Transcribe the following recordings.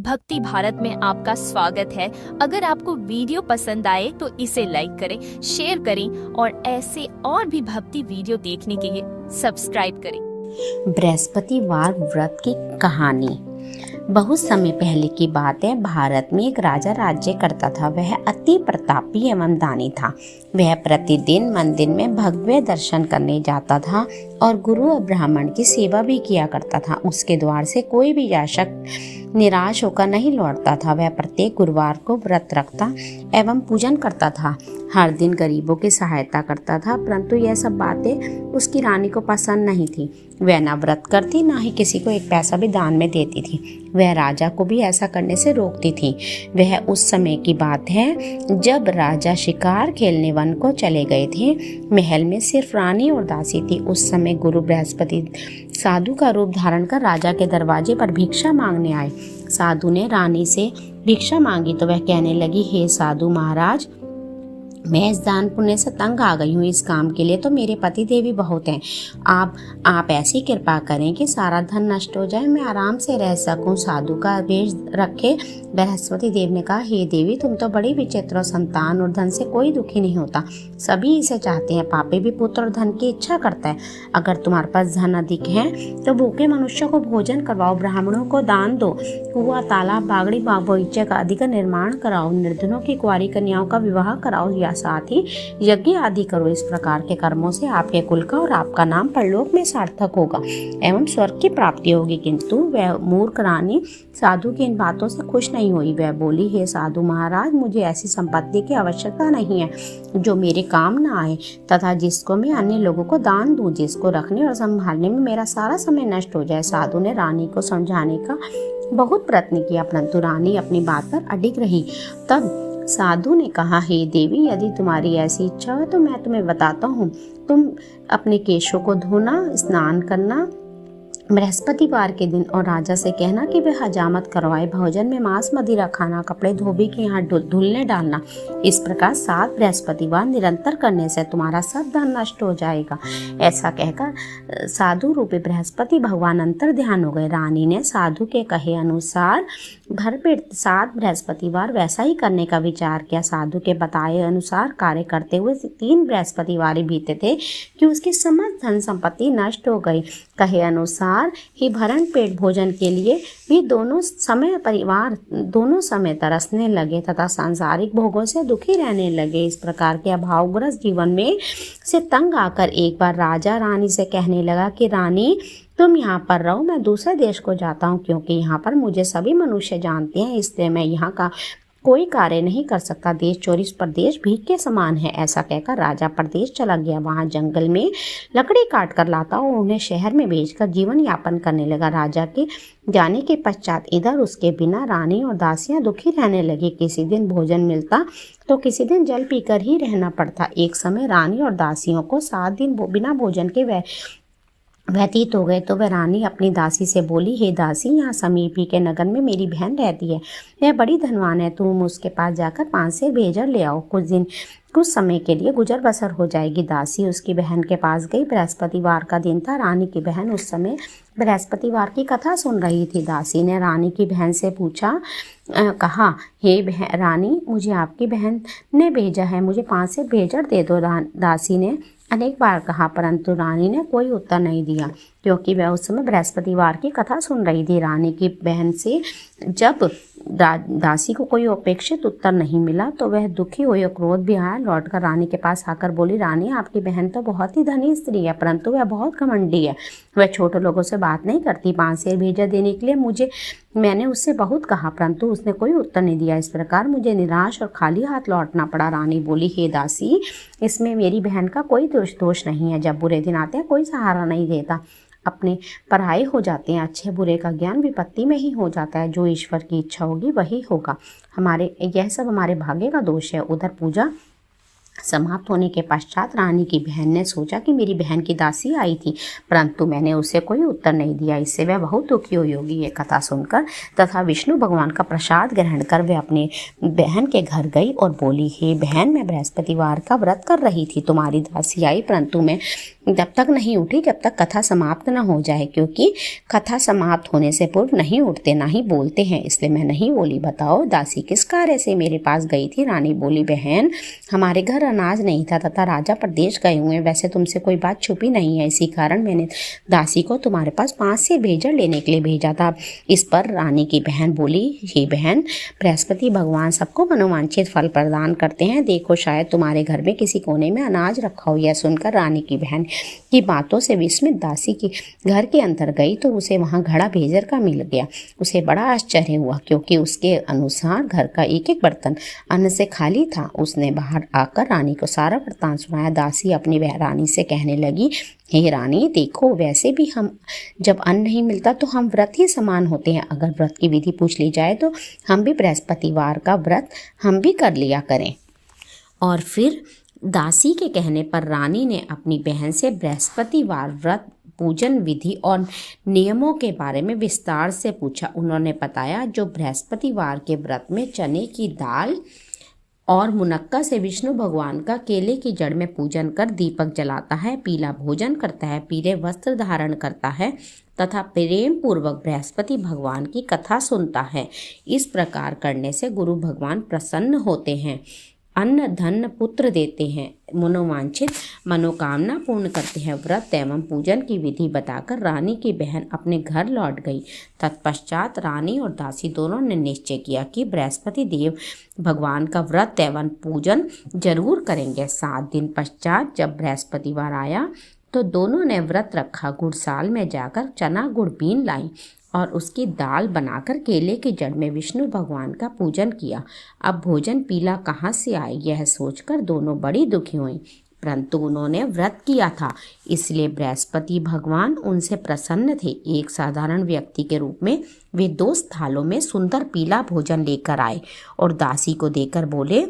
भक्ति भारत में आपका स्वागत है। अगर आपको वीडियो पसंद आए तो इसे लाइक करें, शेयर करें और ऐसे और भी भक्ति वीडियो देखने के लिए सब्सक्राइब करें। बृहस्पतिवार व्रत की कहानी। बहुत समय पहले की बात है। भारत में एक राजा राज्य करता था। वह अति प्रतापी एवं दानी था। वह प्रतिदिन मंदिर में भव्य दर्शन करने जाता था और गुरु और ब्राह्मण की सेवा भी किया करता था। उसके द्वार से कोई भी याचक निराश होकर नहीं लौटता था। वह प्रत्येक गुरुवार को व्रत रखता एवं पूजन करता था। हर दिन गरीबों की सहायता करता था, परंतु यह सब बातें उसकी रानी को पसंद नहीं थी। वह न व्रत करती, न ही किसी को एक पैसा भी दान में देती थी। वह राजा को भी ऐसा करने से रोकती थी। वह उस समय की बात है जब राजा शिकार खेलने वन को चले गए थे। महल में सिर्फ रानी और दासी थी। उस समय गुरु बृहस्पति साधु का रूप धारण कर राजा के दरवाजे पर भिक्षा मांगने आए। साधु ने रानी से भिक्षा मांगी तो वह कहने लगी, हे साधु महाराज, मैं इस दान पुण्य से तंग आ गई हूँ। इस काम के लिए तो मेरे पति देवी बहुत हैं। आप ऐसी कृपा करें कि सारा धन नष्ट हो जाए, मैं आराम से रह सकूं। साधु का वेश रखे बृहस्पति देव ने कहा, हे देवी, तुम तो बड़ी विचित्र हो। संतान और धन से कोई दुखी नहीं होता, सभी इसे चाहते हैं। पापी भी पुत्र और धन की इच्छा करता है। अगर तुम्हारे पास धन अधिक है तो भूखे मनुष्यों को भोजन करवाओ, ब्राह्मणों को दान दो, कुआं, तालाब, बागड़ी, बगीचे का अधिक निर्माण कराओ, निर्धनों की कुंवारी कन्याओं का विवाह कराओ या साथ ही यज्ञ आदि करो। इस प्रकार के कर्मों से आपके कुल का और आपका नाम परलोक में सार्थक होगा एवं स्वर्ग की प्राप्ति होगी। किंतु वह मूर्ख रानी साधु की इन बातों से खुश नहीं हुई। वह बोली, हे साधु महाराज, मुझे ऐसी संपत्ति की आवश्यकता नहीं है जो मेरे काम न आए तथा जिसको मैं अन्य लोगों को दान दूं, जिसको रखने और संभालने में मेरा सारा समय नष्ट हो जाए। साधु ने रानी को समझाने का बहुत प्रयत्न किया, परंतु रानी अपनी बात पर अडिग रही। तब साधु ने कहा, हे देवी, यदि तुम्हारी ऐसी इच्छा हो तो मैं तुम्हें बताता हूँ। तुम अपने केशों को धोना, स्नान करना बृहस्पतिवार के दिन और राजा से कहना कि वह हजामत करवाए। भोजन में मांस मदिरा खाना, कपड़े धोबी के यहाँ धुलने डालना। इस प्रकार 7 बृहस्पतिवार निरंतर करने से तुम्हारा सब धन नष्ट हो जाएगा। ऐसा कहकर साधु रूपी बृहस्पति भगवान अंतर ध्यान हो गए। रानी ने साधु के कहे अनुसार भरपेट 7 बृहस्पतिवार वैसा ही करने का विचार किया। साधु के बताए अनुसार कार्य करते हुए 3 बृहस्पतिवार बीते थे कि उसकी समस्त धन संपत्ति नष्ट हो गई। कहे अनुसार ही भरण पेट भोजन के लिए भी दोनों समय तरसने लगे तथा सांसारिक भोगों से दुखी रहने लगे। इस प्रकार के अभावग्रस्त जीवन में से तंग आकर एक बार राजा रानी से कहने लगा कि रानी, तुम यहाँ पर रहो, मैं दूसरे देश को जाता हूँ, क्योंकि यहाँ पर मुझे सभी मनुष्य जानते हैं, इसलिए मैं यहाँ का कोई कार्य नहीं कर सकता। देश चौरीस प्रदेश भीख के समान है। ऐसा कहकर राजा प्रदेश चला गया। वहां जंगल में लकड़ी काट कर लाता और उन्हें शहर में भेजकर जीवन यापन करने लगा। राजा के जाने के पश्चात इधर उसके बिना रानी और दासियां दुखी रहने लगी। किसी दिन भोजन मिलता तो किसी दिन जल पीकर ही रहना पड़ता। एक समय रानी और दासियों को 7 दिन बिना भोजन के व्यतीत हो गए तो वह रानी अपनी दासी से बोली, हे दासी, यहाँ समीप ही के नगर में मेरी बहन रहती है। वह बड़ी धनवान है। तुम उसके पास जाकर 5 सेर भेजर ले आओ। कुछ समय के लिए गुजर बसर हो जाएगी। दासी उसकी बहन के पास गई। बृहस्पतिवार का दिन था। रानी की बहन उस समय बृहस्पतिवार की कथा सुन रही थी। दासी ने रानी की बहन से कहा, हे रानी, मुझे आपकी बहन ने भेजा है, मुझे 5 सेर भेजर दे दो। दासी ने अनेक बार कहा, परंतु रानी ने कोई उत्तर नहीं दिया, क्योंकि वह उस समय बृहस्पतिवार की कथा सुन रही थी। रानी की बहन से जब दासी को कोई अपेक्षित उत्तर नहीं मिला तो वह दुखी हुई और क्रोध भी आया। लौटकर रानी के पास आकर बोली, रानी, आपकी बहन तो बहुत ही धनी स्त्री है, परंतु वह बहुत घमंडी है। वह छोटे लोगों से बात नहीं करती। 5 सेर भेजा देने के लिए मैंने उससे बहुत कहा, परंतु उसने कोई उत्तर नहीं दिया। इस प्रकार मुझे निराश और खाली हाथ लौटना पड़ा। रानी बोली, हे दासी, इसमें मेरी बहन का कोई दोष नहीं है। जब बुरे दिन आते हैं कोई सहारा नहीं देता, अपने पराये हो जाते हैं। अच्छे बुरे का ज्ञान विपत्ति में ही हो जाता है। जो ईश्वर की इच्छा होगी वही होगा। यह सब हमारे भाग्य का दोष है। उधर पूजा समाप्त होने के पश्चात रानी की बहन ने सोचा कि मेरी बहन की दासी आई थी, परंतु मैंने उसे कोई उत्तर नहीं दिया। इससे वह बहुत दुखी हुई होगी ये कथा सुनकर तथा विष्णु भगवान का प्रसाद ग्रहण कर वह अपने बहन के घर गई और बोली, हे बहन, मैं बृहस्पतिवार का व्रत कर रही थी, तुम्हारी दासी आई, परंतु मैं जब तक नहीं उठी जब तक कथा समाप्त न हो जाए, क्योंकि कथा समाप्त होने से पूर्व नहीं उठते ना ही बोलते हैं, इसलिए मैं नहीं बोली। बताओ दासी किस कार्य से मेरे पास गई थी? रानी बोली, बहन, हमारे घर अनाज नहीं था तथा राजा प्रदेश गए हुए, वैसे तुमसे कोई बात छुपी नहीं है, इसी कारण मैंने दासी को तुम्हारे पास 5 से भेजर लेने के लिए भेजा था। इस पर रानी की बहन बोली, हे बहन, बृहस्पति भगवान सबको मनोवांछित फल प्रदान करते हैं, देखो शायद तुम्हारे घर में किसी कोने में अनाज रखा हो। यह सुनकर रानी की बहन की बातों से विस्मित दासी के घर के अंदर गई तो उसे वहां घड़ा भेजर का मिल गया। उसे बड़ा आश्चर्य हुआ, क्योंकि उसके अनुसार घर का एक एक बर्तन अन्न से खाली था। उसने बाहर आकर रानी को सारा वृत्तांत सुनाया। दासी अपनी रानी से कहने लगी, हे रानी, देखो, वैसे भी हम जब अन्न नहीं मिलता तो हम व्रत ही समान होते हैं। अगर व्रत की विधि पूछ ली जाए तो हम भी बृहस्पतिवार का व्रत हम भी कर लिया करें। और फिर दासी के कहने पर रानी ने अपनी बहन से बृहस्पतिवार व्रत पूजन विधि और नियमों के बारे में विस्तार से पूछा। उन्होंने बताया, जो बृहस्पतिवार के व्रत में चने की दाल और मुनक्का से विष्णु भगवान का केले की जड़ में पूजन कर दीपक जलाता है, पीला भोजन करता है, पीले वस्त्र धारण करता है तथा प्रेम पूर्वक बृहस्पति भगवान की कथा सुनता है, इस प्रकार करने से गुरु भगवान प्रसन्न होते हैं, अन्न धन पुत्र देते हैं, मनोवांछित मनोकामना पूर्ण करते हैं। व्रत एवं पूजन की विधि बताकर रानी की बहन अपने घर लौट गई। तत्पश्चात रानी और दासी दोनों ने निश्चय किया कि बृहस्पति देव भगवान का व्रत एवं पूजन जरूर करेंगे। 7 दिन पश्चात जब बृहस्पतिवार आया तो दोनों ने व्रत रखा। गुड़साल में जाकर चना गुड़ बीन लाई और उसकी दाल बनाकर केले की जड़ में विष्णु भगवान का पूजन किया। अब भोजन पीला कहाँ से आए, यह सोचकर दोनों बड़ी दुखी हुई, परंतु उन्होंने व्रत किया था, इसलिए बृहस्पति भगवान उनसे प्रसन्न थे। एक साधारण व्यक्ति के रूप में वे 2 थालों में सुंदर पीला भोजन लेकर आए और दासी को देकर बोले,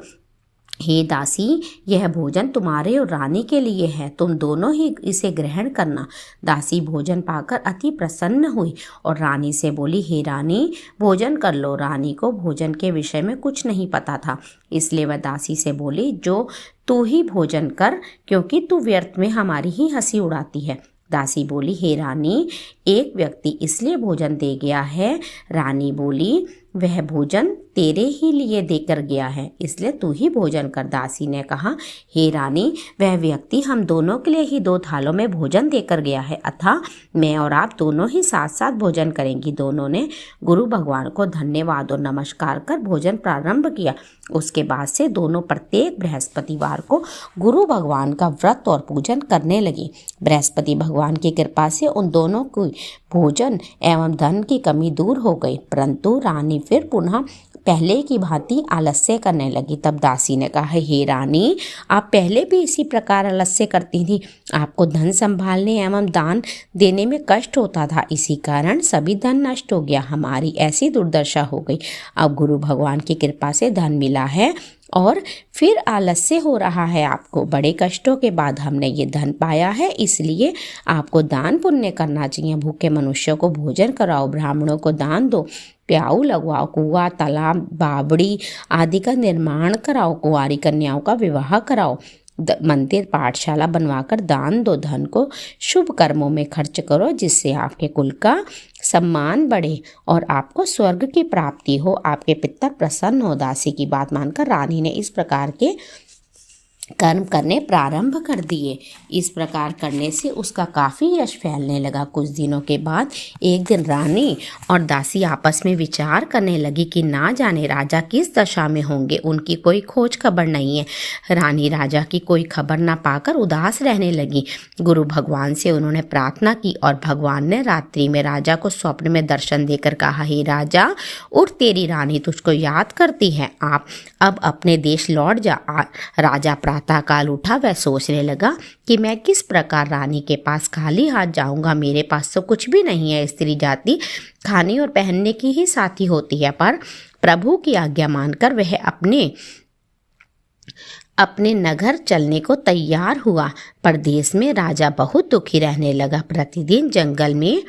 हे दासी, यह भोजन तुम्हारे और रानी के लिए है, तुम दोनों ही इसे ग्रहण करना। दासी भोजन पाकर अति प्रसन्न हुई और रानी से बोली, हे रानी, भोजन कर लो। रानी को भोजन के विषय में कुछ नहीं पता था, इसलिए वह दासी से बोली, जो तू ही भोजन कर, क्योंकि तू व्यर्थ में हमारी ही हंसी उड़ाती है। दासी बोली, हे रानी, एक व्यक्ति इसलिए भोजन दे गया है। रानी बोली, वह भोजन तेरे ही लिए देकर गया है, इसलिए तू ही भोजन कर। दासी ने कहा, हे रानी, वह व्यक्ति हम दोनों के लिए ही 2 थालों में भोजन देकर गया है, अतः मैं और आप दोनों ही साथ साथ भोजन करेंगी। दोनों ने गुरु भगवान को धन्यवाद और नमस्कार कर भोजन प्रारंभ किया। उसके बाद से दोनों प्रत्येक बृहस्पतिवार को गुरु भगवान का व्रत और पूजन करने लगी। बृहस्पति भगवान की कृपा से उन दोनों की भोजन एवं धन की कमी दूर हो गई, परंतु रानी फिर पुनः पहले की भांति आलस्य करने लगी। तब दासी ने कहा, हे रानी, आप पहले भी इसी प्रकार आलस्य करती थी, आपको धन संभालने एवं दान देने में कष्ट होता था, इसी कारण सभी धन नष्ट हो गया, हमारी ऐसी दुर्दशा हो गई। अब गुरु भगवान की कृपा से धन मिला है और फिर आलस्य हो रहा है आपको। बड़े कष्टों के बाद हमने ये धन पाया है, इसलिए आपको दान पुण्य करना चाहिए। भूखे मनुष्यों को भोजन कराओ, ब्राह्मणों को दान दो, प्याऊ लगवाओ, कुआं तालाब बावड़ी आदि का निर्माण कराओ, कुंवारी कन्याओं का विवाह कराओ, मंदिर पाठशाला बनवाकर दान दो, धन को शुभ कर्मों में खर्च करो, जिससे आपके कुल का सम्मान बढ़े और आपको स्वर्ग की प्राप्ति हो, आपके पितर प्रसन्न हो। दासी की बात मानकर रानी ने इस प्रकार के कर्म करने प्रारंभ कर दिए। इस प्रकार करने से उसका काफ़ी यश फैलने लगा। कुछ दिनों के बाद एक दिन रानी और दासी आपस में विचार करने लगी कि ना जाने राजा किस दशा में होंगे, उनकी कोई खोज खबर नहीं है। रानी राजा की कोई खबर ना पाकर उदास रहने लगी। गुरु भगवान से उन्होंने प्रार्थना की और भगवान ने रात्रि में राजा को स्वप्न में दर्शन देकर कहा, हे राजा, उठ, तेरी रानी तुझको याद करती है, आप अब अपने देश लौट जा। राजा प्रातःकाल उठा, वह सोचने लगा कि मैं किस प्रकार रानी के पास खाली हाथ जाऊंगा, मेरे पास तो कुछ भी नहीं है। स्त्री जाति खाने और पहनने की ही साथी होती है, पर प्रभु की आज्ञा मानकर वह अपने अपने नगर चलने को तैयार हुआ। परदेश में राजा बहुत दुखी रहने लगा। प्रतिदिन जंगल में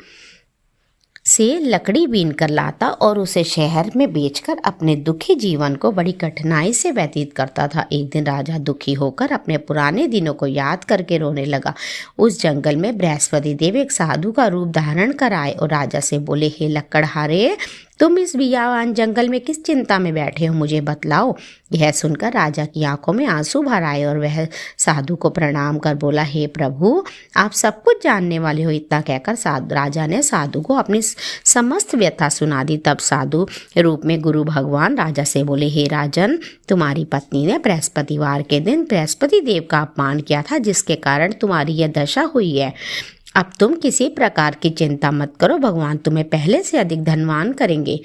से लकड़ी बीन कर लाता और उसे शहर में बेचकर अपने दुखी जीवन को बड़ी कठिनाई से व्यतीत करता था। एक दिन राजा दुखी होकर अपने पुराने दिनों को याद करके रोने लगा। उस जंगल में बृहस्पति देव एक साधु का रूप धारण कर आए और राजा से बोले, हे लकड़हारे, तुम इस बियावान जंगल में किस चिंता में बैठे हो, मुझे बतलाओ। यह सुनकर राजा की आंखों में आंसू भर आए और वह साधु को प्रणाम कर बोला, हे प्रभु, आप सब कुछ जानने वाले हो। इतना कहकर राजा ने साधु को अपनी समस्त व्यथा सुना दी। तब साधु रूप में गुरु भगवान राजा से बोले, हे राजन, तुम्हारी पत्नी ने बृहस्पतिवार के दिन बृहस्पति देव का अपमान किया था, जिसके कारण तुम्हारी यह दशा हुई है। अब तुम किसी प्रकार की चिंता मत करो, भगवान तुम्हें पहले से अधिक धनवान करेंगे।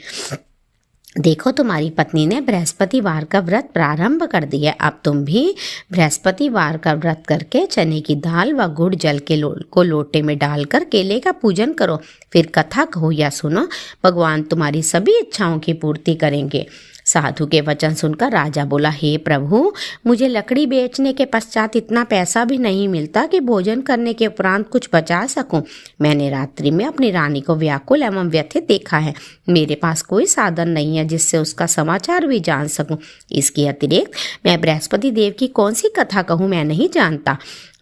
देखो, तुम्हारी पत्नी ने बृहस्पतिवार का व्रत प्रारंभ कर दिया। अब तुम भी बृहस्पतिवार का व्रत करके चने की दाल व गुड़ जल के को लोटे में डालकर केले का पूजन करो। फिर कथा कहो या सुनो, भगवान तुम्हारी सभी इच्छाओं की पूर्ति करेंगे। साधु के वचन सुनकर राजा बोला, हे प्रभु, मुझे लकड़ी बेचने के पश्चात इतना पैसा भी नहीं मिलता कि भोजन करने के उपरांत कुछ बचा सकूं। मैंने रात्रि में अपनी रानी को व्याकुल एवं व्यथित देखा है। मेरे पास कोई साधन नहीं है जिससे उसका समाचार भी जान सकूं। इसके अतिरिक्त मैं बृहस्पति देव की कौन सी कथा कहूँ, मैं नहीं जानता,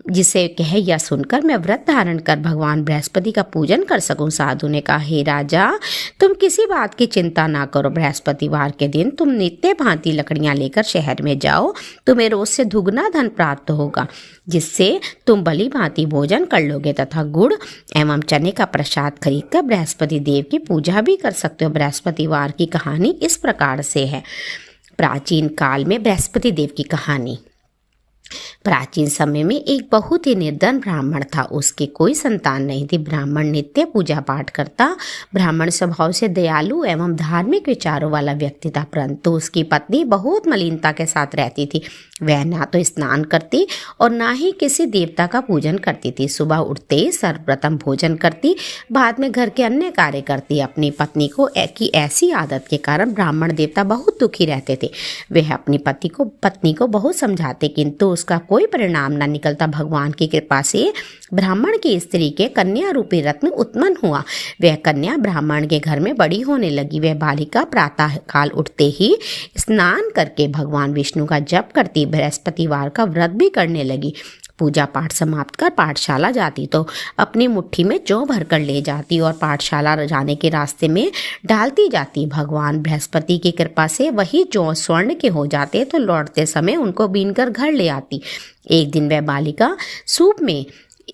जिसे कह या सुनकर मैं व्रत धारण कर भगवान बृहस्पति का पूजन कर सकूं। साधु ने कहा, हे राजा, तुम किसी बात की चिंता ना करो। बृहस्पतिवार के दिन तुम नित्य भांति लकड़ियां लेकर शहर में जाओ। तुम्हें रोज से दुगना धन प्राप्त होगा, जिससे तुम भली भांति भोजन कर लोगे तथा गुड़ एवं चने का प्रसाद खरीद कर बृहस्पति देव की पूजा भी कर सकते हो। बृहस्पतिवार की कहानी इस प्रकार से है। प्राचीन काल में बृहस्पति देव की कहानी। प्राचीन समय में एक बहुत ही निर्धन ब्राह्मण था। उसके कोई संतान नहीं थी। ब्राह्मण नित्य पूजा पाठ करता। ब्राह्मण स्वभाव से दयालु एवं धार्मिक विचारों वाला व्यक्ति था, परंतु उसकी पत्नी बहुत मलिनता के साथ रहती थी। वह ना तो स्नान करती और ना ही किसी देवता का पूजन करती थी। सुबह उठते ही सर्वप्रथम भोजन करती, बाद में घर के अन्य कार्य करती। अपनी पत्नी को की ऐसी आदत के कारण ब्राह्मण देवता बहुत दुखी रहते थे। वह अपनी पत्नी को बहुत समझाते, किंतु उसका कोई परिणाम न निकलता। भगवान की कृपा से ब्राह्मण की स्त्री के कन्या रूपी रत्न उत्पन्न हुआ। वह कन्या ब्राह्मण के घर में बड़ी होने लगी। वह बालिका प्रातः काल उठते ही स्नान करके भगवान विष्णु का जप करती, बृहस्पतिवार का व्रत भी करने लगी। पूजा पाठ समाप्त कर पाठशाला जाती तो अपनी मुट्ठी में जौ भर कर ले जाती और पाठशाला जाने के रास्ते में डालती जाती। भगवान बृहस्पति की कृपा से वही जौ स्वर्ण के हो जाते तो लौटते समय उनको बीनकर घर ले आती। एक दिन वह बालिका सूप में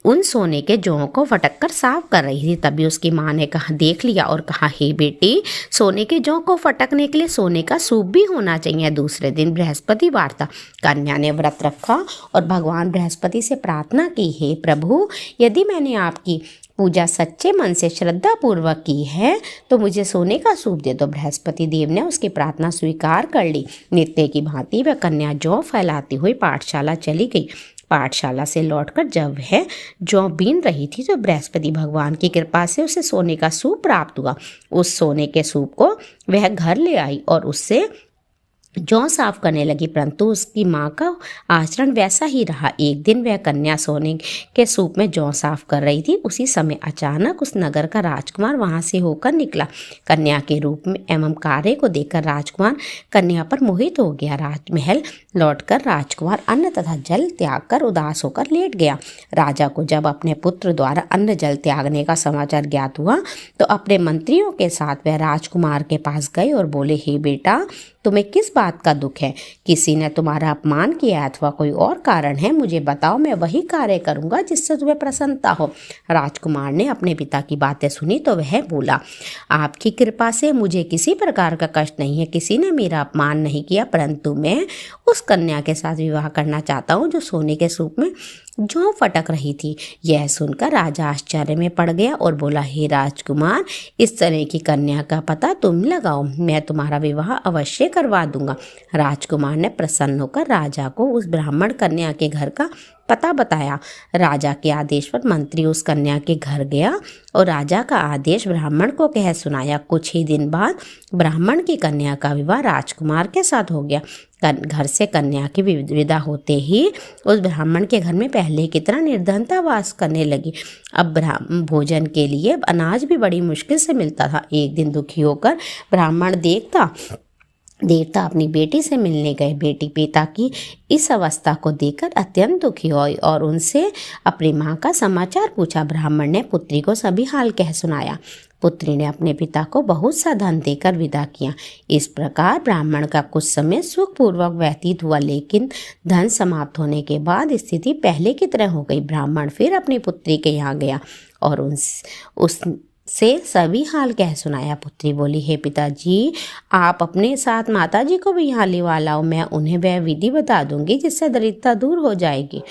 उन सोने के जौं को फटक कर साफ कर रही थी। तभी उसकी माँ ने देख लिया और कहा, हे बेटी, सोने के जौं को फटकने के लिए सोने का सूप भी होना चाहिए। दूसरे दिन बृहस्पतिवार था। कन्या ने व्रत रखा और भगवान बृहस्पति से प्रार्थना की, हे प्रभु, यदि मैंने आपकी पूजा सच्चे मन से श्रद्धा पूर्वक की है तो मुझे सोने का सूप दे दो। बृहस्पति देव ने उसकी प्रार्थना स्वीकार कर ली। नित्य की भांति वह कन्या जौ फैलाती हुई पाठशाला चली गई। पाठशाला से लौटकर जब वह जौ बीन रही थी तो बृहस्पति भगवान की कृपा से उसे सोने का सूप प्राप्त हुआ। उस सोने के सूप को वह घर ले आई और उससे जौ साफ करने लगी, परंतु उसकी माँ का आचरण वैसा ही रहा। एक दिन वह कन्या सोने के सूप में जौ साफ कर रही थी। उसी समय अचानक उस नगर का राजकुमार वहां से होकर निकला। कन्या के रूप में एवं कार्य को देखकर राजकुमार कन्या पर मोहित हो गया। राजमहल लौटकर राजकुमार अन्न तथा जल त्याग कर उदास होकर लेट गया। राजा को जब अपने पुत्र द्वारा अन्न जल त्यागने का समाचार ज्ञात हुआ तो अपने मंत्रियों के साथ वह राजकुमार के पास गए और बोले, हे बेटा, तुम्हें किस बात का दुख है? किसी ने तुम्हारा अपमान किया अथवा कोई और कारण है? मुझे बताओ, मैं वही कार्य करूंगा जिससे तुम्हें प्रसन्नता हो। राजकुमार ने अपने पिता की बातें सुनी तो वह बोला, आपकी कृपा से मुझे किसी प्रकार का कष्ट नहीं है। किसी ने मेरा अपमान नहीं किया, परंतु मैं उस कन्या के साथ विवाह करना चाहता हूँ जो सोने के सूप में जौ फटक रही थी। यह सुनकर राजा आश्चर्य में पड़ गया और बोला, हे राजकुमार, इस तरह की कन्या का पता तुम लगाओ, मैं तुम्हारा विवाह अवश्य करवा दूंगा। राजकुमार ने प्रसन्न होकर राजा को उस ब्राह्मण कन्या के घर का पता बताया। राजा के आदेश पर मंत्री उस कन्या के घर गया और राजा का आदेश ब्राह्मण को कह सुनाया। कुछ ही दिन बाद ब्राह्मण की कन्या का विवाह राजकुमार के साथ हो गया। घर से कन्या की विदा होते ही उस ब्राह्मण के घर में पहले की तरह निर्धनता वास करने लगी। अब भोजन के लिए अनाज भी बड़ी मुश्किल से मिलता था। एक दिन दुखी होकर ब्राह्मण देवता अपनी बेटी से मिलने गए। बेटी पिता की इस अवस्था को देखकर अत्यंत दुखी हुई और उनसे अपनी माँ का समाचार पूछा। ब्राह्मण ने पुत्री को सभी हाल कह सुनाया। पुत्री ने अपने पिता को बहुत सा धन देकर विदा किया। इस प्रकार ब्राह्मण का कुछ समय सुखपूर्वक व्यतीत हुआ, लेकिन धन समाप्त होने के बाद स्थिति पहले की तरह हो गई। ब्राह्मण फिर अपनी पुत्री के यहाँ गया और उससे सभी हाल कह सुनाया। पुत्री बोली, हे पिताजी, आप अपने साथ माताजी को भी यहाँ लिवा लाओ, मैं उन्हें वह विधि बता दूंगी जिससे दरिद्रता दूर हो जाएगी।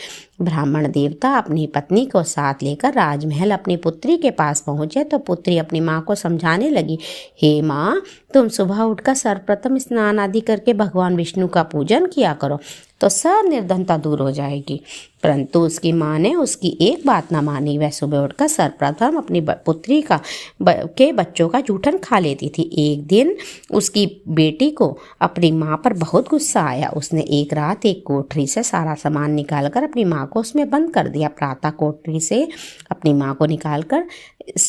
ब्राह्मण देवता अपनी पत्नी को साथ लेकर राजमहल अपनी पुत्री के पास पहुंचे तो पुत्री अपनी माँ को समझाने लगी, हे माँ, तुम सुबह उठकर सर्वप्रथम स्नान आदि करके भगवान विष्णु का पूजन किया करो तो सब निर्धनता दूर हो जाएगी। परंतु उसकी माँ ने उसकी एक बात न मानी। वह सुबह उठकर सर्वप्रथम अपनी पुत्री के बच्चों का जूठन खा लेती थी। एक दिन उसकी बेटी को अपनी माँ पर बहुत गुस्सा आया। उसने एक रात एक कोठरी से सारा सामान निकालकर अपनी माँ को उसमें बंद कर दिया। प्रातः कोठरी से अपनी माँ को निकालकर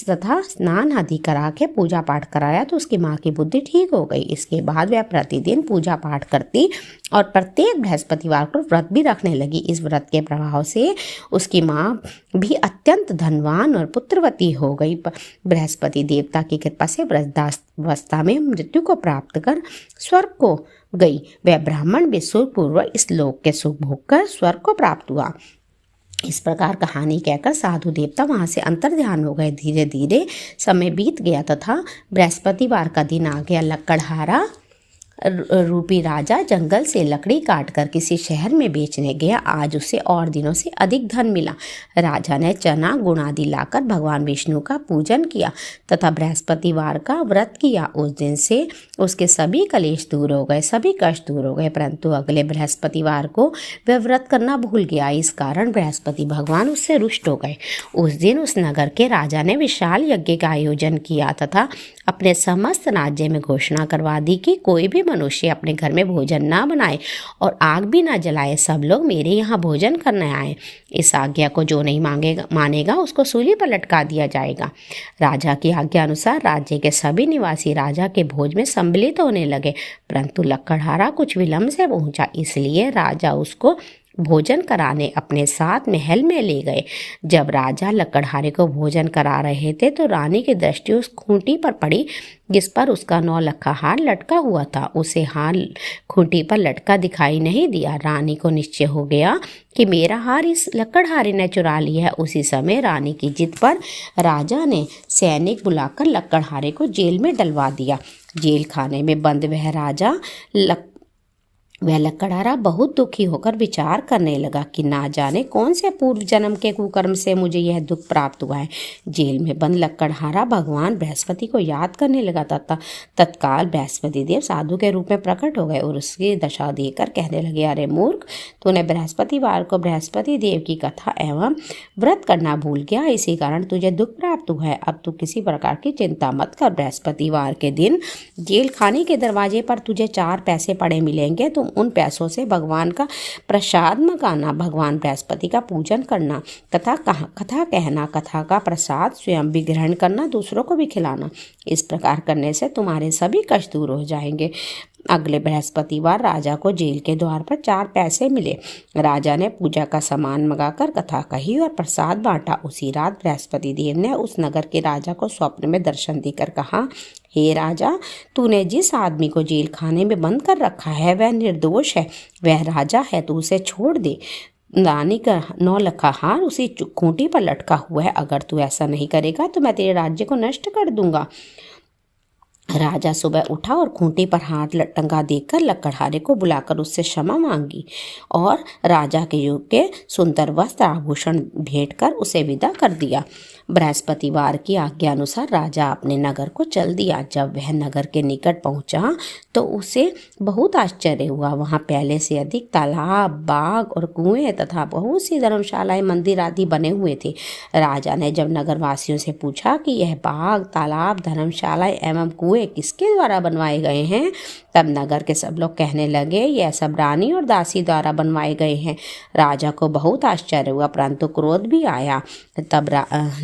तथा स्नान आदि करा के पूजा पाठ कराया तो उसकी माँ की बुद्धि ठीक हो गई। इसके बाद वह प्रतिदिन पूजा पाठ करती और प्रत्येक बृहस्पतिवार को व्रत भी रखने लगी। इस व्रत के प्रभाव से उसकी माँ भी अत्यंत धनवान और पुत्रवती हो गई। बृहस्पति देवता की कृपा से वृद्धावस्था में मृत्यु को प्राप्त कर स्वर्ग को गई। वह ब्राह्मण भी सुखपूर्वक इस लोक के सुख भोग कर स्वर्ग को प्राप्त हुआ। इस प्रकार कहानी कहकर साधु देवता वहां से अंतर ध्यान हो गए। धीरे धीरे समय बीत गया तथा बृहस्पतिवार का दिन आ गया। लकड़हारा रूपी राजा जंगल से लकड़ी काटकर किसी शहर में बेचने गया। आज उसे और दिनों से अधिक धन मिला। राजा ने चना गुड़ आदि लाकर भगवान विष्णु का पूजन किया तथा बृहस्पतिवार का व्रत किया। उस दिन से उसके सभी कलेश दूर हो गए, सभी कष्ट दूर हो गए। परंतु अगले बृहस्पतिवार को वह व्रत करना भूल गया। इस कारण बृहस्पति भगवान उससे रुष्ट हो गए। उस दिन उस नगर के राजा ने विशाल यज्ञ का आयोजन किया तथा अपने समस्त राज्य में घोषणा करवा दी कि कोई भी मनुष्य अपने घर में भोजन ना बनाए और आग भी ना जलाए, सब लोग मेरे यहाँ भोजन करने आए। इस आज्ञा को जो नहीं मानेगा उसको सूली पर लटका दिया जाएगा। राजा की आज्ञा अनुसार राज्य के सभी निवासी राजा के भोज में सम्मिलित होने लगे, परंतु लकड़हारा कुछ विलंब से पहुंचा, इसलिए राजा उसको भोजन कराने अपने साथ महल में ले गए। जब राजा लकड़हारे को भोजन करा रहे थे तो रानी की दृष्टि उस खूंटी पर पड़ी जिस पर उसका 9 लक्खा हार लटका हुआ था। उसे हार खूंटी पर लटका दिखाई नहीं दिया। रानी को निश्चय हो गया कि मेरा हार इस लकड़हारे ने चुरा लिया है। उसी समय रानी की जिद पर राजा ने सैनिक बुलाकर लकड़हारे को जेल में डलवा दिया। जेल खाने में बंद वह लकड़हारा बहुत दुखी होकर विचार करने लगा कि ना जाने कौन से पूर्व जन्म के कुकर्म से मुझे यह दुख प्राप्त हुआ है। जेल में बंद लकड़हारा भगवान बृहस्पति को याद करने लगा तथा तत्काल बृहस्पति देव साधु के रूप में प्रकट हो गए और उसकी दशा देखकर कहने लगे, अरे मूर्ख, तूने बृहस्पतिवार को बृहस्पति देव की कथा एवं व्रत करना भूल गया, इसी कारण तुझे दुख प्राप्त हुआ है। अब तू किसी प्रकार की चिंता मत कर। बृहस्पतिवार के दिन जेल खाने के दरवाजे पर तुझे 4 पैसे पड़े मिलेंगे। तुम उन पैसों से भगवान का प्रसाद मंगाना, भगवान बृहस्पति का पूजन करना तथा कथा कहना, कथा का प्रसाद स्वयं भी ग्रहण करना, दूसरों को भी खिलाना। इस प्रकार करने से तुम्हारे सभी कष्ट दूर हो जाएंगे। अगले बृहस्पतिवार राजा को जेल के द्वार पर 4 पैसे मिले। राजा ने पूजा का सामान मंगाकर कथा कही और प्रसाद बांटा। उसी रात बृहस्पति देव ने उस नगर के राजा को स्वप्न में दर्शन देकर कहा, हे राजा, तूने जिस आदमी को जेल खाने में बंद कर रखा है वह निर्दोष है, वह राजा है, तू उसे छोड़ दे। रानी का 9 लक्खा हार उसी खूंटी पर लटका हुआ है। अगर तू ऐसा नहीं करेगा तो मैं तेरे राज्य को नष्ट कर दूंगा। राजा सुबह उठा और खूंटी पर हाथ टंगा देखकर लकड़हारे को बुलाकर उससे क्षमा मांगी और राजा के युग के सुंदर वस्त्र आभूषण भेंट कर उसे विदा कर दिया। बृहस्पतिवार की आज्ञा अनुसार राजा अपने नगर को चल दिया। जब वह नगर के निकट पहुंचा तो उसे बहुत आश्चर्य हुआ। वहां पहले से अधिक तालाब, बाग और कुएं तथा बहुत सी धर्मशालाएं, मंदिर आदि बने हुए थे। राजा ने जब नगरवासियों से पूछा कि यह बाग, तालाब, धर्मशालाएं एवं कुएं किसके द्वारा बनवाए गए हैं, तब नगर के सब लोग कहने लगे, यह सब रानी और दासी द्वारा बनवाए गए हैं। राजा को बहुत आश्चर्य हुआ, परंतु क्रोध भी आया। तब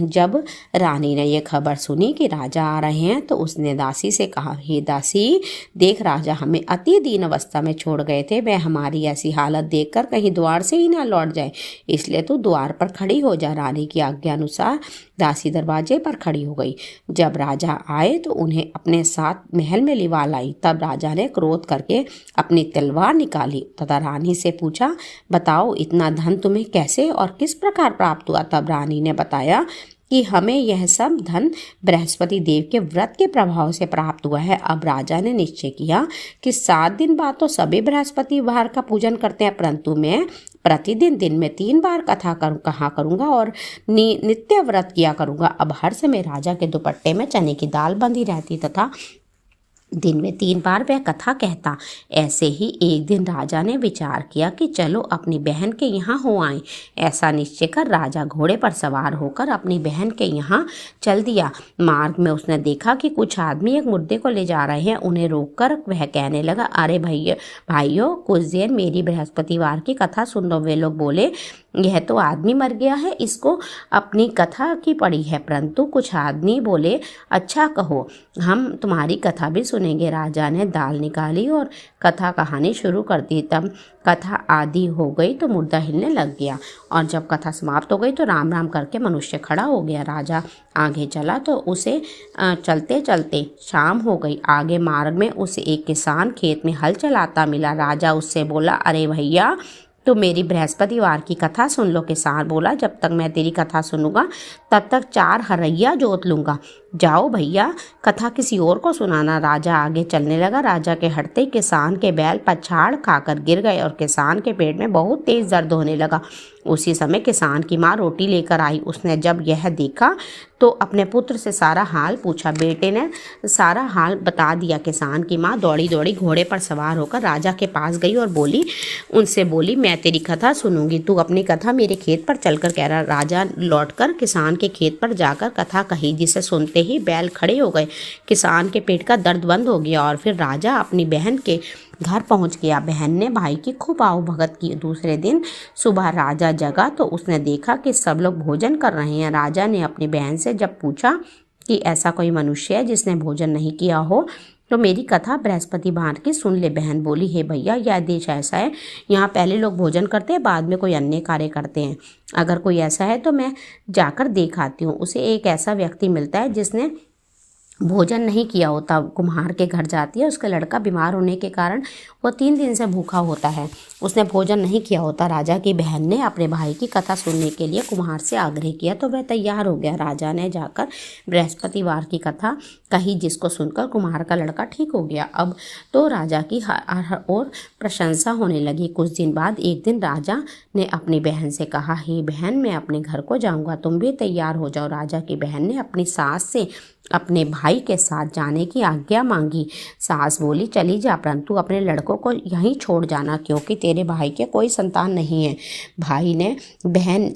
जब रानी ने यह खबर सुनी कि राजा आ रहे हैं तो उसने दासी से कहा, हे दासी, देख राजा हमें अति दीन अवस्था में छोड़ गए थे। वह हमारी ऐसी हालत देखकर कहीं द्वार से ही ना लौट जाए, इसलिए तू द्वार पर खड़ी हो जा। रानी की आज्ञा अनुसार दासी दरवाजे पर खड़ी हो गई। जब राजा आए तो उन्हें अपने साथ महल में लिवा लाई। तब राजा ने क्रोध करके अपनी तलवार निकाली तथा रानी से पूछा, बताओ इतना धन तुम्हें कैसे और किस प्रकार प्राप्त हुआ। तब रानी ने बताया कि हमें यह सब धन बृहस्पति देव के व्रत के प्रभाव से प्राप्त हुआ है। अब राजा ने निश्चय किया कि 7 दिन बाद तो सभी बृहस्पतिवार का पूजन करते हैं, परंतु मैं प्रतिदिन दिन में 3 बार कथा कहा करूँगा और नित्य व्रत किया करूँगा। अब हर समय राजा के दुपट्टे में चने की दाल बंधी रहती तथा दिन में 3 बार वह कथा कहता। ऐसे ही एक दिन राजा ने विचार किया कि चलो अपनी बहन के यहाँ हो आए। ऐसा निश्चय कर राजा घोड़े पर सवार होकर अपनी बहन के यहाँ चल दिया। मार्ग में उसने देखा कि कुछ आदमी एक मुर्दे को ले जा रहे हैं। उन्हें रोककर वह कहने लगा, अरे भाइयों, कुछ देर मेरी बृहस्पतिवार की कथा सुन लो। वे लोग बोले, यह तो आदमी मर गया है, इसको अपनी कथा की पड़ी है। परंतु कुछ आदमी बोले, अच्छा कहो, हम तुम्हारी कथा भी सुनेंगे। राजा ने दाल निकाली और कथा कहानी शुरू कर दी। तब कथा आदि हो गई तो मुर्दा हिलने लग गया और जब कथा समाप्त हो गई तो राम राम करके मनुष्य खड़ा हो गया। राजा आगे चला तो उसे चलते चलते शाम हो गई। आगे मार्ग में उसे एक किसान खेत में हल चलाता मिला। राजा उससे बोला, अरे भैया, तो मेरी बृहस्पतिवार की कथा सुन लो। किसान बोला, जब तक मैं तेरी कथा सुनूंगा तब तक 4 हरैया जोत लूंगा। जाओ भैया, कथा किसी और को सुनाना। राजा आगे चलने लगा। राजा के हटते किसान के बैल पछाड़ खाकर गिर गए और किसान के पेट में बहुत तेज दर्द होने लगा। उसी समय किसान की माँ रोटी लेकर आई। उसने जब यह देखा तो अपने पुत्र से सारा हाल पूछा। बेटे ने सारा हाल बता दिया। किसान की माँ दौड़ी दौड़ी घोड़े पर सवार होकर राजा के पास गई और उनसे बोली, मैं तेरी कथा सुनूंगी, तू अपनी कथा मेरे खेत पर चलकर कह रहा। राजा लौटकर किसान के खेत पर जाकर कथा कही, जिसे सुनते ही बैल खड़े हो गए। किसान के पेट का दर्द बंद हो गया और फिर राजा अपनी बहन के घर पहुंच गया। बहन ने भाई की खूब आवभगत की। दूसरे दिन सुबह राजा जगा तो उसने देखा कि सब लोग भोजन कर रहे हैं। राजा ने अपनी बहन से जब पूछा कि ऐसा कोई मनुष्य है जिसने भोजन नहीं किया हो तो मेरी कथा बृहस्पतिवार की सुन ले। बहन बोली, हे भैया, यह देश ऐसा है, यहाँ पहले लोग भोजन करते हैं, बाद में कोई अन्य कार्य करते हैं। अगर कोई ऐसा है तो मैं जाकर देख आती हूँ। उसे एक ऐसा व्यक्ति मिलता है जिसने भोजन नहीं किया होता। कुम्हार के घर जाती है। उसका लड़का बीमार होने के कारण वो 3 दिन से भूखा होता है। उसने भोजन नहीं किया होता। राजा की बहन ने अपने भाई की कथा सुनने के लिए कुम्हार से आग्रह किया तो वह तैयार हो गया। राजा ने जाकर बृहस्पतिवार की कथा कही, जिसको सुनकर कुम्हार का लड़का ठीक हो गया। अब तो राजा की हर ओर प्रशंसा होने लगी। कुछ दिन बाद एक दिन राजा ने अपनी बहन से कहा, हे बहन, मैं अपने घर को जाऊँगा, तुम भी तैयार हो जाओ। राजा की बहन ने अपनी सास से अपने भाई के साथ जाने की आज्ञा मांगी। सास बोली, चली जा, परंतु अपने लड़कों को यहीं छोड़ जाना, क्योंकि तेरे भाई के कोई संतान नहीं है। भाई ने बहन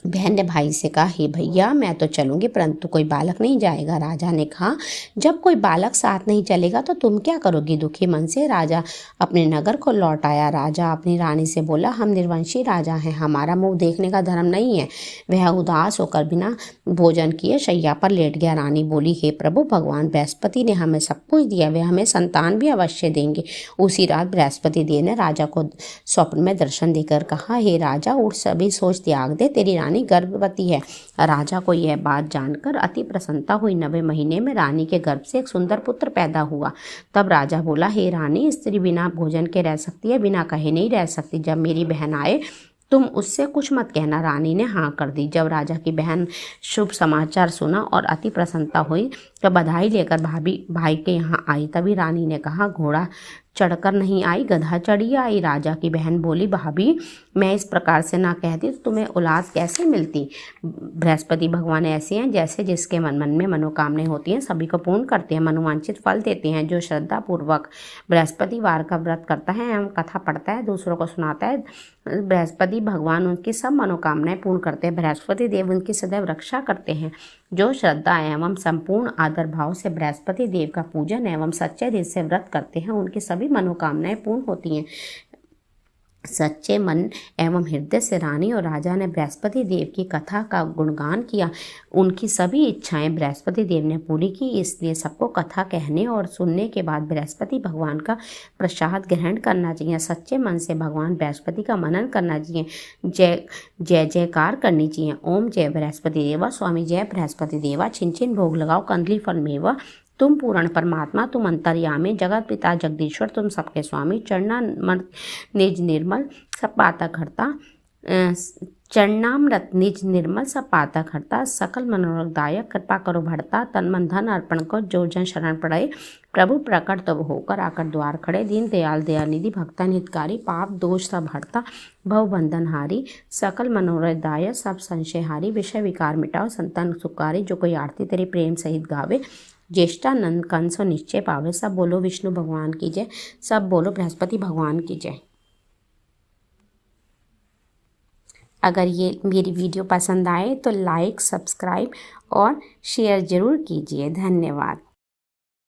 ने भाई से कहा, हे भैया, मैं तो चलूंगी, परंतु कोई बालक नहीं जाएगा। राजा ने कहा, जब कोई बालक साथ नहीं चलेगा तो तुम क्या करोगी। दुखी मन से राजा अपने नगर को लौट आया। राजा अपनी रानी से बोला, हम निर्वंशी राजा हैं, हमारा मुंह देखने का धर्म नहीं है। वह उदास होकर बिना भोजन किए शैया पर लेट गया। रानी बोली, हे प्रभु, भगवान बृहस्पति ने हमें सब कुछ दिया, वे हमें संतान भी अवश्य देंगे। उसी रात बृहस्पति देव ने राजा को स्वप्न में दर्शन देकर कहा, हे राजा, उठ, सभी सोच त्याग दे, तेरी रानी गर्भवती है। राजा को यह बात जानकर अति प्रसन्नता हुई। 9वें महीने में रानी के गर्भ से एक सुंदर पुत्र पैदा हुआ। तब राजा बोला, हे रानी, स्त्री बिना भोजन के रह सकती है, बिना कहे नहीं रह सकती। जब मेरी बहन आए तुम उससे कुछ मत कहना। रानी ने हाँ कर दी। जब राजा की बहन शुभ समाचार सुना और अति प्रसन्नता हुई तो बधाई लेकर भाई के यहाँ आई। तभी रानी ने कहा, घोड़ा चढ़कर नहीं आई, गधा चढ़ी आई। राजा की बहन बोली, भाभी मैं इस प्रकार से ना कहती तो तुम्हें औलाद कैसे मिलती। बृहस्पति भगवान ऐसे हैं जैसे जिसके मन में मनोकामनाएं होती हैं सभी को पूर्ण करते हैं, मनोवांछित फल देते हैं। जो श्रद्धा पूर्वक बृहस्पतिवार का व्रत करता है एवं कथा पढ़ता है, दूसरों को सुनाता है, बृहस्पति भगवान उनकी सब मनोकामनाएं पूर्ण करते हैं। बृहस्पति देव उनकी सदैव रक्षा करते हैं। जो श्रद्धा एवं संपूर्ण आदर भाव से बृहस्पति देव का पूजन एवं सच्चे दिल से व्रत करते हैं, उनकी सभी मनोकामनाएं पूर्ण होती हैं। सच्चे मन एवं हृदय से रानी और राजा ने बृहस्पति देव की कथा का गुणगान किया। उनकी सभी इच्छाएं बृहस्पति देव ने पूरी की। इसलिए सबको कथा कहने और सुनने के बाद बृहस्पति भगवान का प्रसाद ग्रहण करना चाहिए। सच्चे मन से भगवान बृहस्पति का मनन करना चाहिए। जय जयकार करनी चाहिए। ओम जय बृहस्पति देवा, स्वामी जय बृहस्पति देवा। छिन छिन भोग लगाओ, कंदली फल मेवा। तुम पूर्ण परमात्मा, तुम अंतर्यामी, जगत पिता जगदीश्वर, तुम सबके स्वामी। चरणामृत निज निर्मल सब पातक हरता, चरणामृत निज निर्मल सब पातक हरता। सकल मनोरथदायक, कृपा करो भरता। तन मन धन अर्पण कर, जो जन शरण पड़े। प्रभु प्रकट तब होकर आकर द्वार खड़े। दीन दयाल दयानिधि, भक्तन हितकारी। पाप दोष सब हरता, भव बंधन हारी। सकल मनोरथदायक, सब संशय हारी। विषय विकार मिटाओ, संतान सुखारी। जो कोई आरती तेरे प्रेम सहित गावे, ज्येष्ठानंद कंस निश्चय पावे। सब बोलो विष्णु भगवान की जय, सब बोलो बृहस्पति भगवान की जय। अगर ये मेरी वीडियो पसंद आए तो लाइक, सब्सक्राइब और शेयर ज़रूर कीजिए। धन्यवाद।